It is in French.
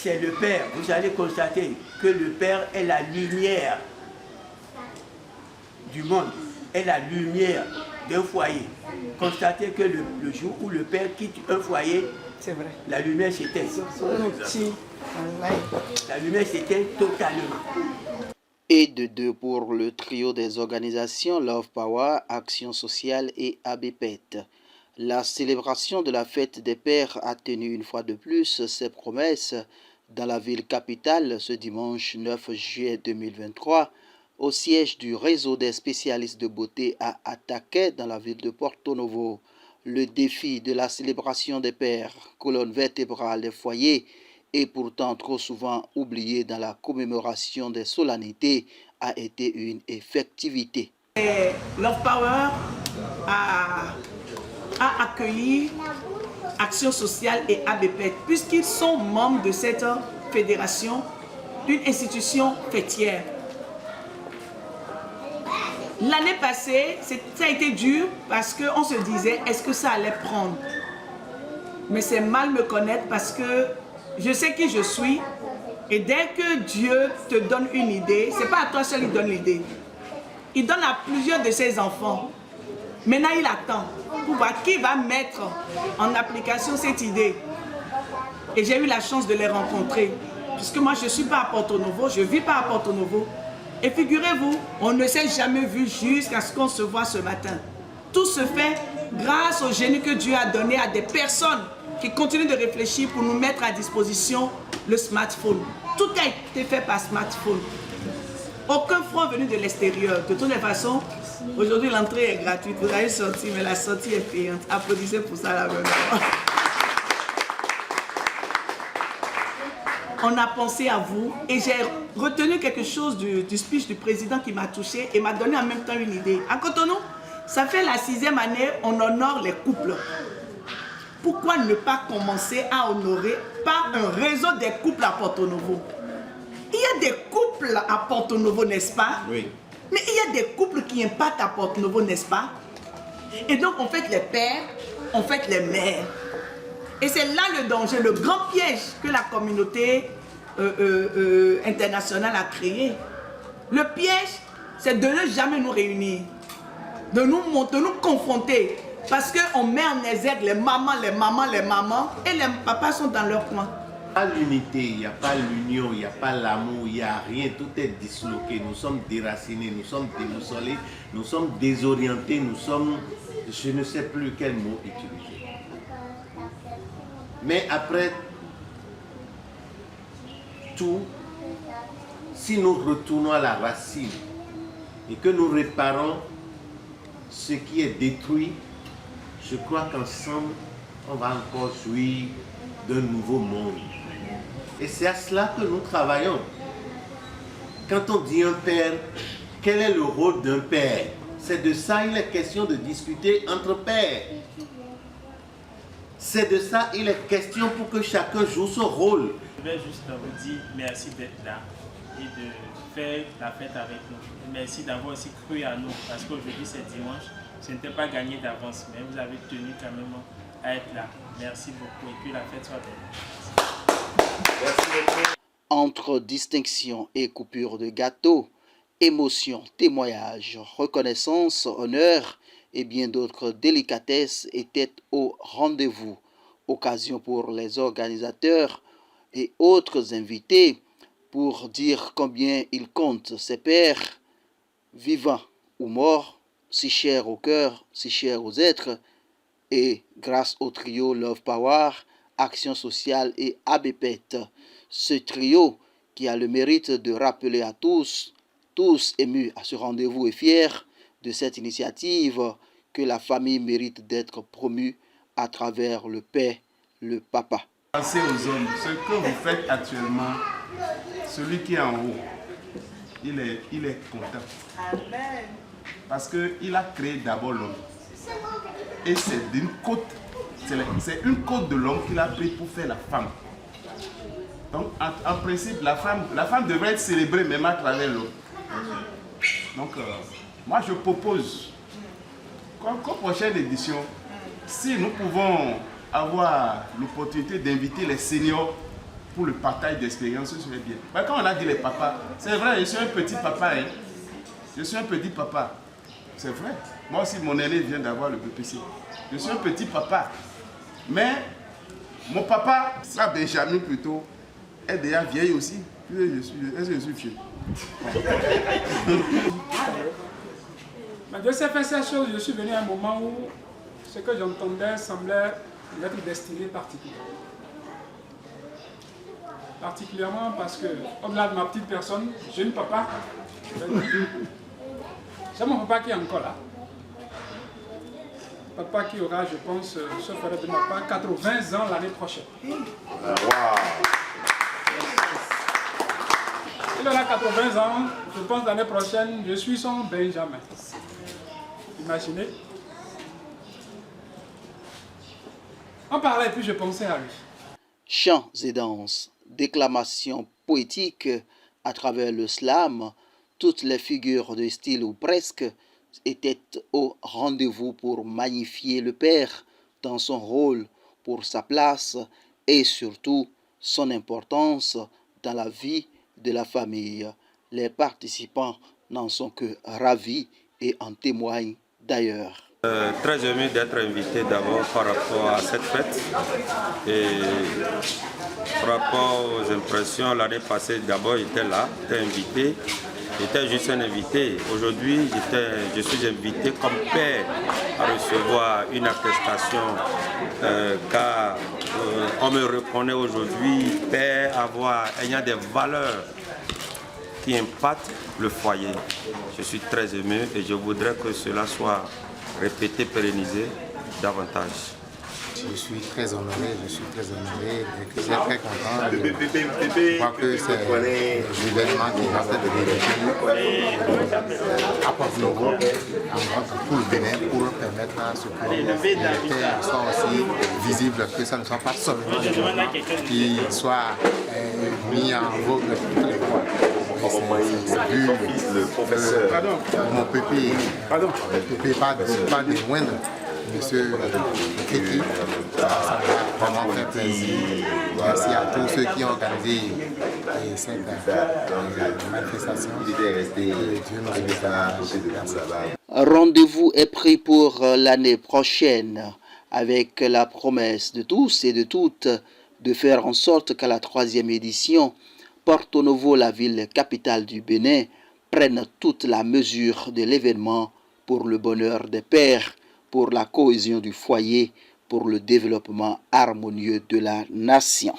c'est le Père. Vous allez constater que le Père est la lumière du monde, est la lumière d'un foyer. Constatez que le jour où le Père quitte un foyer, c'est vrai, la lumière s'éteint. La lumière s'éteint totalement. Et de deux pour le trio des organisations Love Power, Action Sociale et ABPET. La célébration de la fête des pères a tenu une fois de plus ses promesses dans la ville capitale ce dimanche 9 juillet 2023 au siège du réseau des spécialistes de beauté à Ataqué dans la ville de Porto Novo. Le défi de la célébration des pères, colonne vertébrale des foyers, et pourtant trop souvent oublié dans la commémoration des solennités, a été une effectivité. Love Power a accueilli Action Sociale et ABPET, puisqu'ils sont membres de cette fédération, d'une institution fêtière. L'année passée, ça a été dur parce qu'on se disait, est-ce que ça allait prendre? Mais c'est mal me connaître parce que je sais qui je suis, et dès que Dieu te donne une idée, ce n'est pas à toi seul qu'il donne l'idée. Il donne à plusieurs de ses enfants. Maintenant, il attend pour voir qui va mettre en application cette idée. Et j'ai eu la chance de les rencontrer. Puisque moi, je ne suis pas à Porto Novo, je ne vis pas à Porto Novo. Et figurez-vous, on ne s'est jamais vu jusqu'à ce qu'on se voit ce matin. Tout se fait grâce au génie que Dieu a donné à des personnes qui continuent de réfléchir pour nous mettre à disposition le smartphone. Tout a été fait par smartphone. Aucun fonds venu de l'extérieur. De toutes les façons, aujourd'hui l'entrée est gratuite. Vous avez sorti, mais la sortie est payante. Applaudissez pour ça là maintenant. On a pensé à vous et j'ai retenu quelque chose du speech du président qui m'a touché et m'a donné en même temps une idée. À Cotonou, ça fait la 6e année, on honore les couples. Pourquoi ne pas commencer à honorer par un réseau des couples à Porto Novo? Il y a des couples à Porto Novo, n'est-ce pas? Oui. Mais il y a des couples qui impactent à Porto Novo, n'est-ce pas? Et donc on fait les pères, on fait les mères. Et c'est là le danger, le grand piège que la communauté internationale a créé. Le piège, c'est de ne jamais nous réunir, de nous confronter. Parce qu'on met en exergue les mamans, et les papas sont dans leur coin. Il n'y a pas l'unité, il n'y a pas l'union, il n'y a pas l'amour, il n'y a rien, tout est disloqué. Nous sommes déracinés, nous sommes déboussolés, nous sommes désorientés, nous sommes, je ne sais plus quel mot utiliser. Mais après tout, si nous retournons à la racine et que nous réparons ce qui est détruit, je crois qu'ensemble, on va encore jouir d'un nouveau monde. Et c'est à cela que nous travaillons. Quand on dit un père, quel est le rôle d'un père? C'est de ça il est question de discuter entre pères. C'est de ça il est question pour que chacun joue son rôle. Je vais juste vous dire merci d'être là et de faire la fête avec nous. Merci d'avoir aussi cru à nous parce qu'aujourd'hui c'est dimanche. Ce n'était pas gagné d'avance, mais vous avez tenu quand même à être là. Merci beaucoup et que la fête soit belle. Merci beaucoup. Entre distinction et coupure de gâteau, émotion, témoignage, reconnaissance, honneur et bien d'autres délicatesses étaient au rendez-vous. Occasion pour les organisateurs et autres invités pour dire combien ils comptent ces pères, vivants ou morts, si chers au cœur, si chers aux êtres, et grâce au trio Love Power, Action Sociale et ABPET. Ce trio qui a le mérite de rappeler à tous émus à ce rendez-vous et fiers de cette initiative, que la famille mérite d'être promue à travers le père, le papa. Pensez aux hommes, ce que vous faites actuellement, celui qui est en haut, il est content. Amen. Parce qu'il a créé d'abord l'homme. Et c'est d'une côte, c'est une côte de l'homme qu'il a pris pour faire la femme. Donc en principe, la femme devrait être célébrée même à travers l'homme. Donc moi je propose qu'en prochaine édition, si nous pouvons avoir l'opportunité d'inviter les seniors pour le partage d'expérience, ce serait bien. Mais quand on a dit les papas, c'est vrai, je suis un petit papa. Hein. Je suis un petit papa. C'est vrai. Moi aussi, mon aîné vient d'avoir le BPC. Je suis un petit papa. Mais mon papa, ça Benjamin plutôt, est déjà vieille aussi. Est-ce que je suis vieux? Mais Dieu s'est fait ces choses, je suis venu à un moment où ce que j'entendais semblait être destiné particulièrement. Particulièrement parce que, au-delà de ma petite personne, j'ai un papa. C'est mon papa qui est encore là. Papa qui aura, je pense, sauf erreur de ma part, 80 ans l'année prochaine. Il aura 80 ans, je pense l'année prochaine, je suis son Benjamin. Imaginez. On parlait et puis je pensais à lui. Chants et danses, déclamations poétiques à travers le slam, toutes les figures de style ou presque étaient au rendez-vous pour magnifier le père dans son rôle, pour sa place et surtout son importance dans la vie de la famille. Les participants n'en sont que ravis et en témoignent d'ailleurs. Très ému d'être invité d'abord par rapport à cette fête et par rapport aux impressions. L'année passée d'abord j'étais là, j'étais invité, j'étais juste un invité. Aujourd'hui je suis invité comme père à recevoir une attestation car on me reconnaît aujourd'hui père ayant des valeurs qui impactent le foyer. Je suis très ému et je voudrais que cela soit répété, pérennisé davantage. Je suis très honoré et je suis très très content de voir que c'est l'événement qui va faire de l'Église à Port-Novo, pour le Bénin, pour permettre à ce que l'unité soit aussi visible, que ça ne soit pas seulement qui soit mis en vogue toutes les fois. C'est vu mon pépé, pas des moindres. Monsieur Kéki, ça m'a vraiment fait plaisir. Merci à tous ceux qui ont organisé cette manifestation. Dieu nous bénisse. Rendez-vous est pris pour l'année prochaine avec la promesse de tous et de toutes de faire en sorte qu'à la 3e édition, Porto Novo, la ville capitale du Bénin, prenne toute la mesure de l'événement pour le bonheur des pères, pour la cohésion du foyer, pour le développement harmonieux de la nation.